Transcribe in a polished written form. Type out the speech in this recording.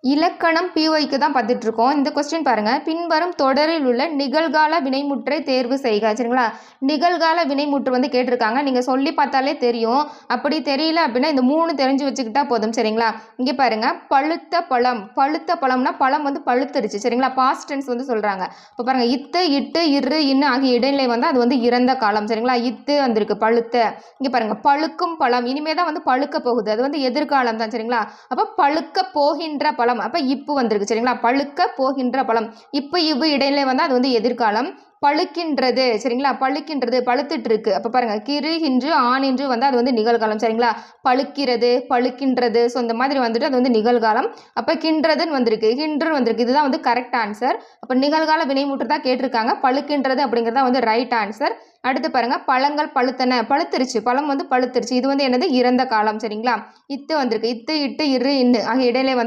இலக்கணம் பிஒய்க்கு தான் பார்த்துட்டு இருக்கோம். இந்த கொஸ்டின் பாருங்க. பின்வரும் தொடரில் உள்ள நிகழ்கால வினைமுற்றை தேர்வு செய்க. சரிங்களா? நிகழ்கால வினைமுற்று வந்து கேட்டிருக்காங்க. நீங்க சொல்லி பார்த்தாலே தெரியும். அப்படி தெரியல அப்படின்னா இந்த 3 தெரிஞ்சு வச்சுக்கிட்டா போதும். சரிங்களா? இங்க பாருங்க, பழுத்த பழம். பழுத்த பழம்னா பழம் வந்து பழுத்துருச்சு. சரிங்களா? பாஸ்ட் டென்ஸ் வந்து சொல்றாங்க. இப்போ பாருங்க, இத்து, இட்டு, இரு, இன்னு ஆகிய இடைநிலை வந்து அது வந்து இறந்த காலம். சரிங்களா? இத்து வந்திருக்கு, பழுத்த. இங்க பாருங்க, பழுக்கும் பழம். இனிமே தான் வந்து பழுக்க போகுது. அது வந்து எதிர்காலம் தான். சரிங்களா? அப்போ பழுக்க போகின்ற பழம். அப்ப இப்பு வந்திருக்கு. சரிங்களா? பழுக்க போகின்ற பழம். இப்பு இவ்வு இடையில வந்து அது வந்து எதிர்காலம். பழுக்கின்றது. சரிங்களா? பழுக்கின்றது, பழுத்துட்டு இருக்கு. அப்ப பாருங்க, கிரு இன்று ஆண் இன்று வந்து அது வந்து நிகழ்காலம். சரிங்களா? பழுக்கிறது, பழுக்கின்றது. ஸோ இந்த மாதிரி வந்துட்டு அது வந்து நிகழ்காலம். அப்ப கின்றதுன்னு வந்திருக்கு, கின்று வந்திருக்கு. இதுதான் வந்து கரெக்ட் ஆன்சர். அப்ப நிகழ்கால வினைமுற்று தான் கேட்டிருக்காங்க. பழுக்கின்றது அப்படிங்கிறதா வந்து ரைட் ஆன்சர். அடுத்து பாருங்க, பழங்கள் பழுத்தன. பழுத்துருச்சு, பழம் வந்து பழுத்துருச்சு. இது வந்து என்னது? இறந்த காலம். சரிங்களா? இத்து வந்திருக்கு. இத்து, இட்டு, இரு, இன்னு ஆகிய இடையில வந்து